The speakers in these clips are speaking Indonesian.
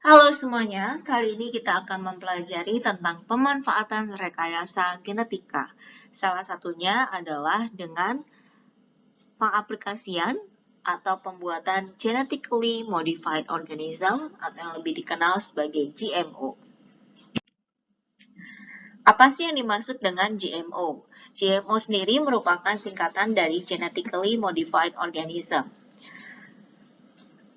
Halo semuanya, kali ini kita akan mempelajari tentang pemanfaatan rekayasa genetika. Salah satunya adalah dengan pengaplikasian atau pembuatan genetically modified organism atau yang lebih dikenal sebagai GMO. Apa sih yang dimaksud dengan GMO? GMO sendiri merupakan singkatan dari genetically modified organism,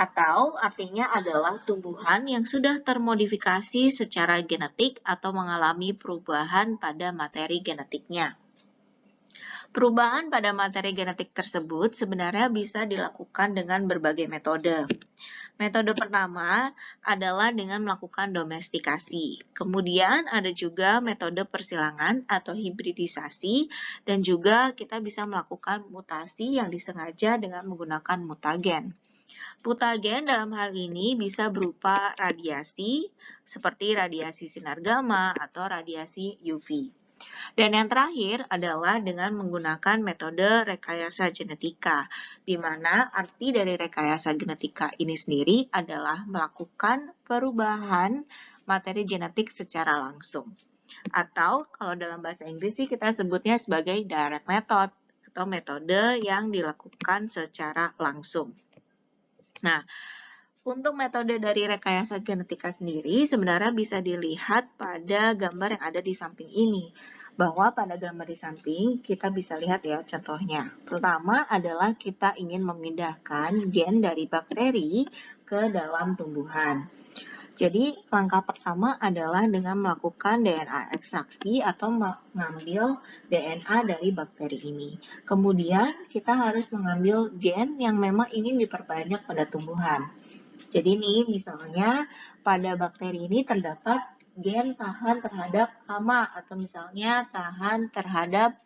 atau artinya adalah tumbuhan yang sudah termodifikasi secara genetik atau mengalami perubahan pada materi genetiknya. Perubahan pada materi genetik tersebut sebenarnya bisa dilakukan dengan berbagai metode. Metode pertama adalah dengan melakukan domestikasi. Kemudian ada juga metode persilangan atau hibridisasi, dan juga kita bisa melakukan mutasi yang disengaja dengan menggunakan mutagen. Mutagen dalam hal ini bisa berupa radiasi, seperti radiasi sinar gamma atau radiasi UV. Dan yang terakhir adalah dengan menggunakan metode rekayasa genetika, di mana arti dari rekayasa genetika ini sendiri adalah melakukan perubahan materi genetik secara langsung. Atau kalau dalam bahasa Inggris sih kita sebutnya sebagai direct method, atau metode yang dilakukan secara langsung. Nah, untuk metode dari rekayasa genetika sendiri sebenarnya bisa dilihat pada gambar yang ada di samping ini. Bahwa pada gambar di samping kita bisa lihat ya contohnya. Pertama adalah kita ingin memindahkan gen dari bakteri ke dalam tumbuhan. Jadi langkah pertama adalah dengan melakukan DNA ekstraksi atau mengambil DNA dari bakteri ini. Kemudian kita harus mengambil gen yang memang ingin diperbanyak pada tumbuhan. Jadi nih, misalnya pada bakteri ini terdapat gen tahan terhadap hama atau misalnya tahan terhadap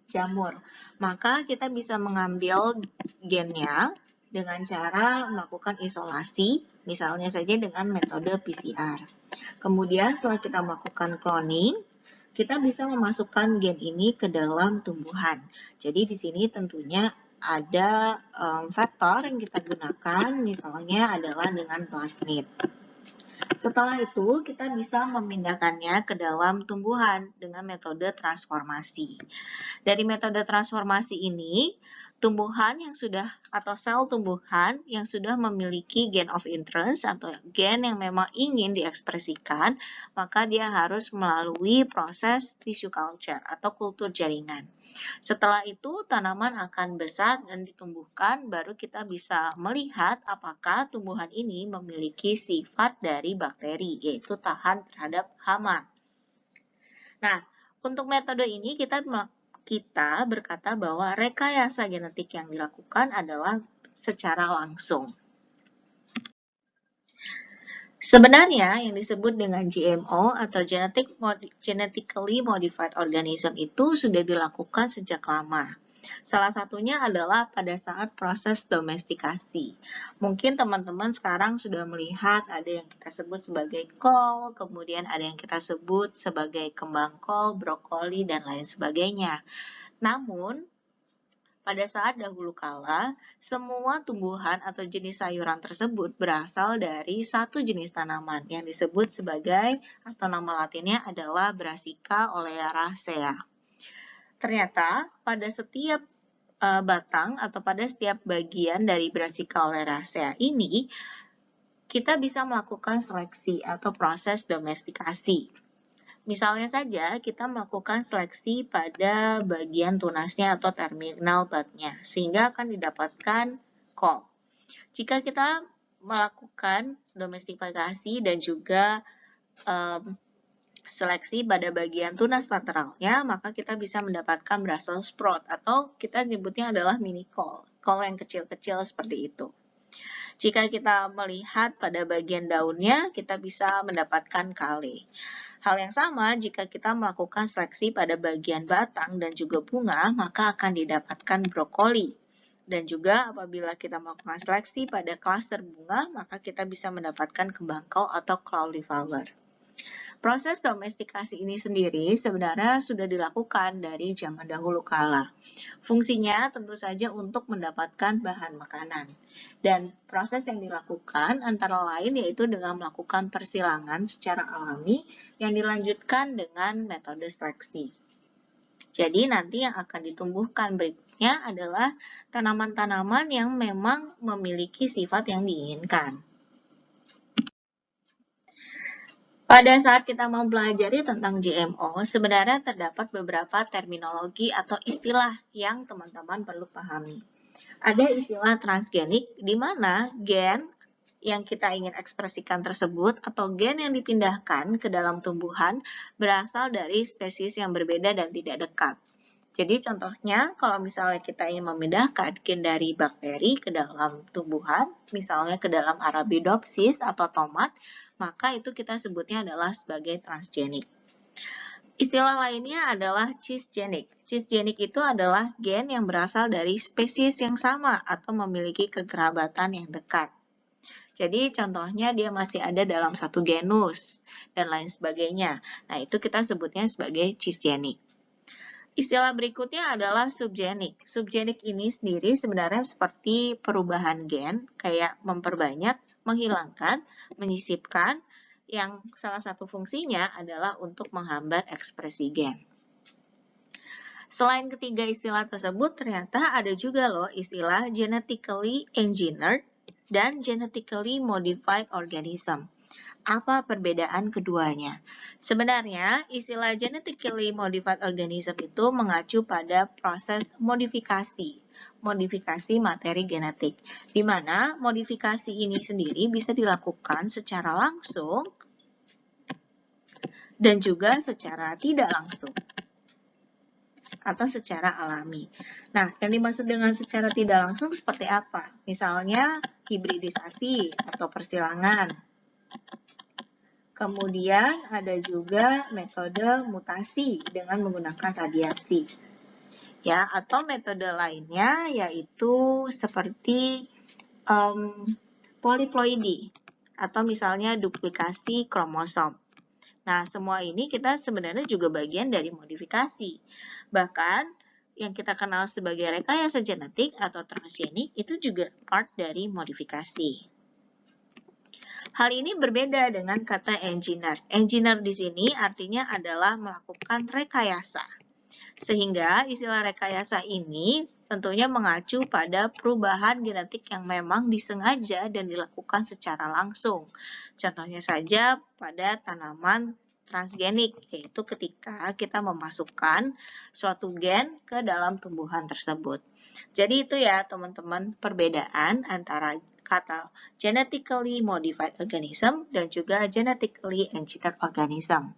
jamur. Maka kita bisa mengambil gennya dengan cara melakukan isolasi, misalnya saja dengan metode PCR. Kemudian setelah kita melakukan cloning, kita bisa memasukkan gen ini ke dalam tumbuhan. Jadi di sini tentunya ada faktor yang kita gunakan, misalnya adalah dengan plasmid. Setelah itu, kita bisa memindahkannya ke dalam tumbuhan dengan metode transformasi. Dari metode transformasi ini, tumbuhan yang sudah atau sel tumbuhan yang sudah memiliki gen of interest atau gen yang memang ingin diekspresikan, maka dia harus melalui proses tissue culture atau kultur jaringan. Setelah itu, tanaman akan besar dan ditumbuhkan, baru kita bisa melihat apakah tumbuhan ini memiliki sifat dari bakteri, yaitu tahan terhadap hama. Nah, untuk metode ini kita berkata bahwa rekayasa genetik yang dilakukan adalah secara langsung. Sebenarnya yang disebut dengan GMO atau Genetically Modified Organism itu sudah dilakukan sejak lama. Salah satunya adalah pada saat proses domestikasi. Mungkin teman-teman sekarang sudah melihat ada yang kita sebut sebagai kol, kemudian ada yang kita sebut sebagai kembang kol, brokoli, dan lain sebagainya. Namun, pada saat dahulu kala, semua tumbuhan atau jenis sayuran tersebut berasal dari satu jenis tanaman yang disebut sebagai, atau nama latinnya adalah Brassica oleracea. Ternyata pada setiap batang atau pada setiap bagian dari Brassica oleracea ini, kita bisa melakukan seleksi atau proses domestikasi. Misalnya saja kita melakukan seleksi pada bagian tunasnya atau terminal budnya, sehingga akan didapatkan kol. Jika kita melakukan domestikasi dan juga seleksi pada bagian tunas lateralnya, maka kita bisa mendapatkan Brussels sprout atau kita nyebutnya adalah mini kol, kol yang kecil-kecil seperti itu. Jika kita melihat pada bagian daunnya, kita bisa mendapatkan kale. Hal yang sama jika kita melakukan seleksi pada bagian batang dan juga bunga, maka akan didapatkan brokoli. Dan juga apabila kita melakukan seleksi pada klaster bunga, maka kita bisa mendapatkan kembang kol atau cauliflower. Proses domestikasi ini sendiri sebenarnya sudah dilakukan dari zaman dahulu kala. Fungsinya tentu saja untuk mendapatkan bahan makanan. Dan proses yang dilakukan antara lain yaitu dengan melakukan persilangan secara alami yang dilanjutkan dengan metode seleksi. Jadi nanti yang akan ditumbuhkan berikutnya adalah tanaman-tanaman yang memang memiliki sifat yang diinginkan. Pada saat kita mempelajari tentang GMO, sebenarnya terdapat beberapa terminologi atau istilah yang teman-teman perlu pahami. Ada istilah transgenik, di mana gen yang kita ingin ekspresikan tersebut atau gen yang dipindahkan ke dalam tumbuhan berasal dari spesies yang berbeda dan tidak dekat. Jadi contohnya kalau misalnya kita ingin memindahkan gen dari bakteri ke dalam tumbuhan, misalnya ke dalam Arabidopsis atau tomat, maka itu kita sebutnya adalah sebagai transgenik. Istilah lainnya adalah cisgenik. Cisgenik itu adalah gen yang berasal dari spesies yang sama atau memiliki kekerabatan yang dekat. Jadi contohnya dia masih ada dalam satu genus dan lain sebagainya. Nah, itu kita sebutnya sebagai cisgenik. Istilah berikutnya adalah subgenik. Subgenik ini sendiri sebenarnya seperti perubahan gen, kayak memperbanyak, menghilangkan, menyisipkan, yang salah satu fungsinya adalah untuk menghambat ekspresi gen. Selain ketiga istilah tersebut, ternyata ada juga loh istilah genetically engineered dan genetically modified organism. Apa perbedaan keduanya? Sebenarnya, istilah genetically modified organism itu mengacu pada proses modifikasi materi genetik, di mana modifikasi ini sendiri bisa dilakukan secara langsung dan juga secara tidak langsung atau secara alami. Nah, yang dimaksud dengan secara tidak langsung seperti apa? Misalnya, hibridisasi atau persilangan. Kemudian ada juga metode mutasi dengan menggunakan radiasi. Ya, atau metode lainnya yaitu seperti poliploidi atau misalnya duplikasi kromosom. Nah, semua ini kita sebenarnya juga bagian dari modifikasi. Bahkan yang kita kenal sebagai rekayasa genetik atau transgenik itu juga part dari modifikasi. Hal ini berbeda dengan kata engineer. Engineer di sini artinya adalah melakukan rekayasa. Sehingga istilah rekayasa ini tentunya mengacu pada perubahan genetik yang memang disengaja dan dilakukan secara langsung. Contohnya saja pada tanaman transgenik, yaitu ketika kita memasukkan suatu gen ke dalam tumbuhan tersebut. Jadi itu ya teman-teman perbedaan antara kata genetically modified organism dan juga genetically engineered organism.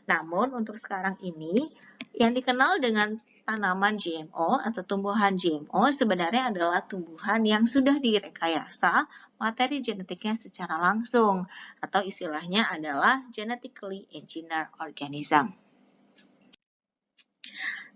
Namun untuk sekarang ini yang dikenal dengan tanaman GMO atau tumbuhan GMO sebenarnya adalah tumbuhan yang sudah direkayasa materi genetiknya secara langsung atau istilahnya adalah genetically engineered organism.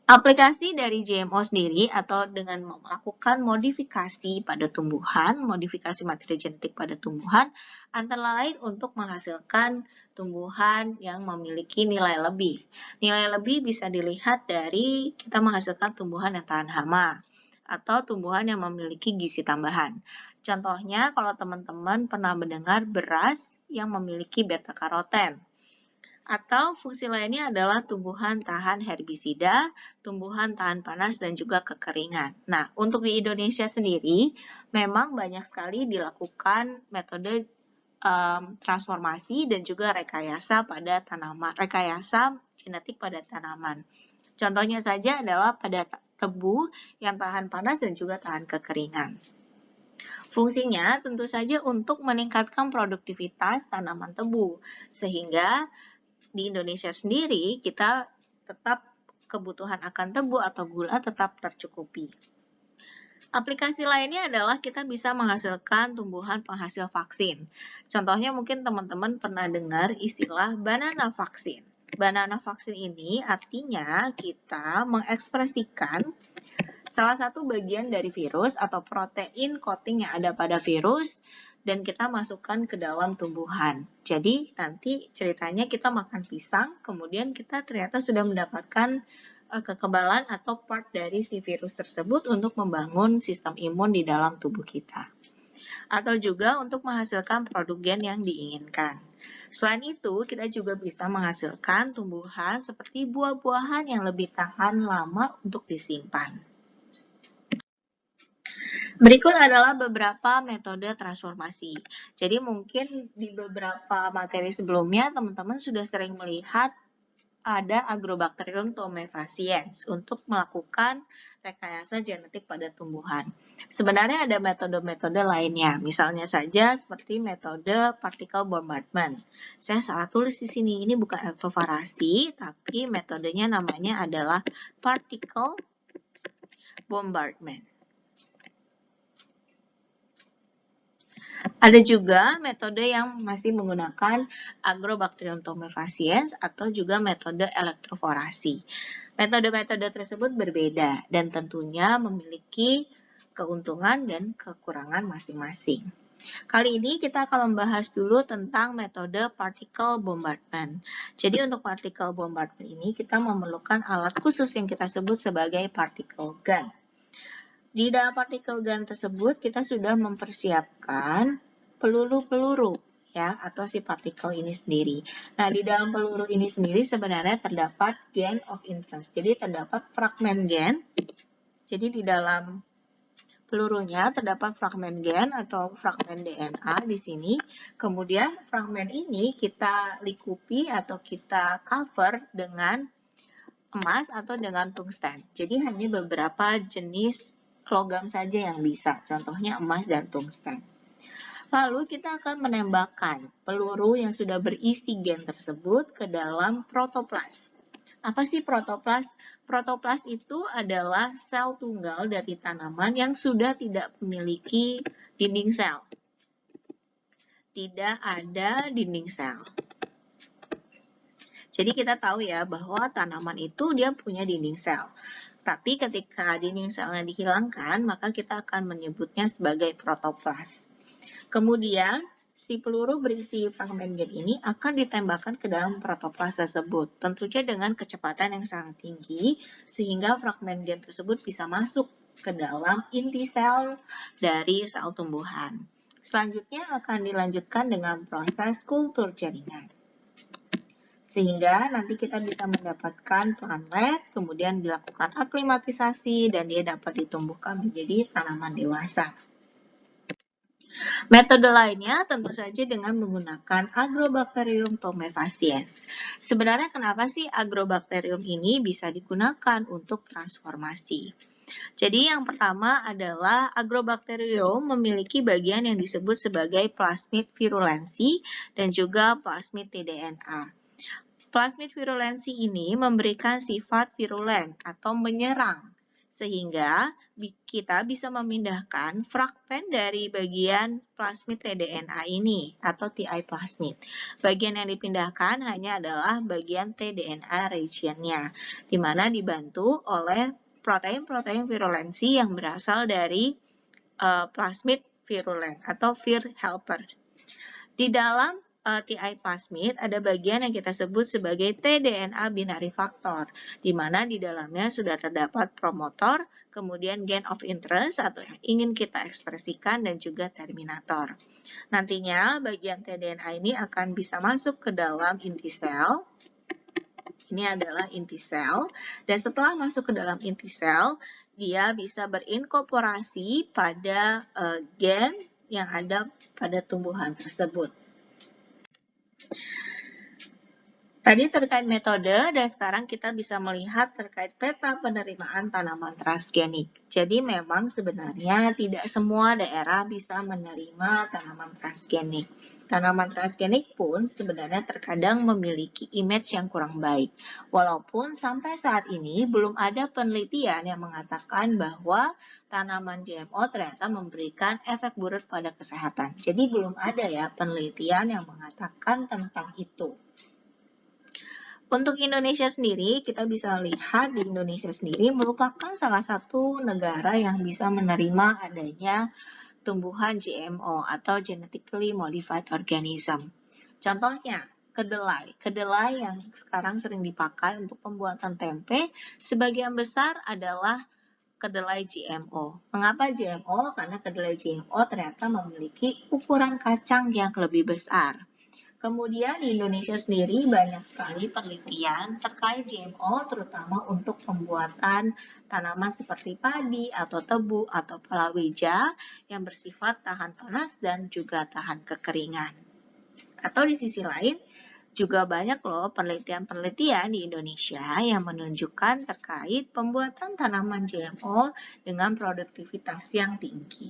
Aplikasi dari GMO sendiri atau dengan melakukan modifikasi pada tumbuhan, modifikasi materi genetik pada tumbuhan, antara lain untuk menghasilkan tumbuhan yang memiliki nilai lebih. Nilai lebih bisa dilihat dari kita menghasilkan tumbuhan yang tahan hama atau tumbuhan yang memiliki gizi tambahan. Contohnya kalau teman-teman pernah mendengar beras yang memiliki beta-karoten. Atau fungsi lainnya adalah tumbuhan tahan herbisida, tumbuhan tahan panas, dan juga kekeringan. Nah, untuk di Indonesia sendiri, memang banyak sekali dilakukan metode transformasi dan juga rekayasa pada tanaman, rekayasa genetik pada tanaman. Contohnya saja adalah pada tebu yang tahan panas dan juga tahan kekeringan. Fungsinya tentu saja untuk meningkatkan produktivitas tanaman tebu, sehingga di Indonesia sendiri kita tetap kebutuhan akan tebu atau gula tetap tercukupi. Aplikasi lainnya adalah kita bisa menghasilkan tumbuhan penghasil vaksin. Contohnya mungkin teman-teman pernah dengar istilah banana vaksin. Banana vaksin ini artinya kita mengekspresikan salah satu bagian dari virus atau protein coating yang ada pada virus dan kita masukkan ke dalam tumbuhan. Jadi nanti ceritanya kita makan pisang, kemudian kita ternyata sudah mendapatkan kekebalan atau part dari si virus tersebut untuk membangun sistem imun di dalam tubuh kita. Atau juga untuk menghasilkan produk gen yang diinginkan. Selain itu, kita juga bisa menghasilkan tumbuhan seperti buah-buahan yang lebih tahan lama untuk disimpan. Berikut adalah beberapa metode transformasi. Jadi mungkin di beberapa materi sebelumnya teman-teman sudah sering melihat ada Agrobacterium tumefaciens untuk melakukan rekayasa genetik pada tumbuhan. Sebenarnya ada metode-metode lainnya, misalnya saja seperti metode particle bombardment. Saya salah tulis di sini, ini bukan ectovarasi, tapi metodenya namanya adalah particle bombardment. Ada juga metode yang masih menggunakan Agrobacterium tumefaciens atau juga metode elektroforasi. Metode-metode tersebut berbeda dan tentunya memiliki keuntungan dan kekurangan masing-masing. Kali ini kita akan membahas dulu tentang metode particle bombardment. Jadi untuk particle bombardment ini kita memerlukan alat khusus yang kita sebut sebagai particle gun. Di dalam particle gun tersebut kita sudah mempersiapkan peluru-peluru ya atau si partikel ini sendiri. Nah, di dalam peluru ini sendiri sebenarnya terdapat gain of interest. Jadi terdapat fragmen gen. Jadi di dalam pelurunya terdapat fragmen gen atau fragmen DNA di sini. Kemudian fragmen ini kita likupi atau kita cover dengan emas atau dengan tungsten. Jadi hanya beberapa jenis logam saja yang bisa, contohnya emas dan tungsten. Lalu kita akan menembakkan peluru yang sudah berisi gen tersebut ke dalam protoplas. Apa sih protoplas? Protoplas itu adalah sel tunggal dari tanaman yang sudah tidak memiliki dinding sel. Tidak ada dinding sel. Jadi kita tahu ya bahwa tanaman itu dia punya dinding sel. Tapi ketika dinding selnya dihilangkan, maka kita akan menyebutnya sebagai protoplas. Kemudian, si peluru berisi fragmen gen ini akan ditembakkan ke dalam protoplas tersebut. Tentunya dengan kecepatan yang sangat tinggi, sehingga fragmen gen tersebut bisa masuk ke dalam inti sel dari sel tumbuhan. Selanjutnya akan dilanjutkan dengan proses kultur jaringan. Sehingga nanti kita bisa mendapatkan plantlet, kemudian dilakukan aklimatisasi, dan dia dapat ditumbuhkan menjadi tanaman dewasa. Metode lainnya tentu saja dengan menggunakan Agrobacterium tumefaciens. Sebenarnya kenapa sih Agrobacterium ini bisa digunakan untuk transformasi? Jadi yang pertama adalah Agrobacterium memiliki bagian yang disebut sebagai plasmid virulensi dan juga plasmid tDNA. Plasmid virulensi ini memberikan sifat virulen atau menyerang, sehingga kita bisa memindahkan fragmen dari bagian plasmid tDNA ini atau TI plasmid. Bagian yang dipindahkan hanya adalah bagian tDNA region-nya, di mana dibantu oleh protein-protein virulensi yang berasal dari plasmid virulen atau vir helper. Di dalam TI plasmid ada bagian yang kita sebut sebagai tDNA binary factor, di mana di dalamnya sudah terdapat promotor, kemudian gain of interest atau yang ingin kita ekspresikan dan juga terminator. Nantinya bagian tDNA ini akan bisa masuk ke dalam inti sel. Ini adalah inti sel, dan setelah masuk ke dalam inti sel, dia bisa berinkorporasi pada gen yang ada pada tumbuhan tersebut. Tadi terkait metode, dan sekarang kita bisa melihat terkait peta penerimaan tanaman transgenik. Jadi memang sebenarnya tidak semua daerah bisa menerima tanaman transgenik. Tanaman transgenik pun sebenarnya terkadang memiliki image yang kurang baik. Walaupun sampai saat ini belum ada penelitian yang mengatakan bahwa tanaman GMO ternyata memberikan efek buruk pada kesehatan. Jadi belum ada ya penelitian yang mengatakan tentang itu. Untuk Indonesia sendiri, kita bisa lihat di Indonesia sendiri merupakan salah satu negara yang bisa menerima adanya tumbuhan GMO atau Genetically Modified Organism. Contohnya, kedelai. Kedelai yang sekarang sering dipakai untuk pembuatan tempe, sebagian besar adalah kedelai GMO. Mengapa GMO? Karena kedelai GMO ternyata memiliki ukuran kacang yang lebih besar. Kemudian di Indonesia sendiri banyak sekali penelitian terkait GMO, terutama untuk pembuatan tanaman seperti padi atau tebu atau palawija yang bersifat tahan panas dan juga tahan kekeringan. Atau di sisi lain, juga banyak loh penelitian-penelitian di Indonesia yang menunjukkan terkait pembuatan tanaman GMO dengan produktivitas yang tinggi.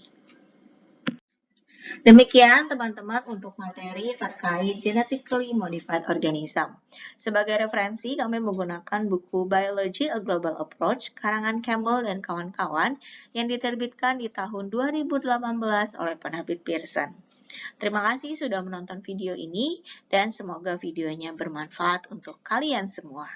Demikian teman-teman untuk materi terkait Genetically Modified Organism. Sebagai referensi, kami menggunakan buku Biology A Global Approach, karangan Campbell dan kawan-kawan yang diterbitkan di tahun 2018 oleh penerbit Pearson. Terima kasih sudah menonton video ini dan semoga videonya bermanfaat untuk kalian semua.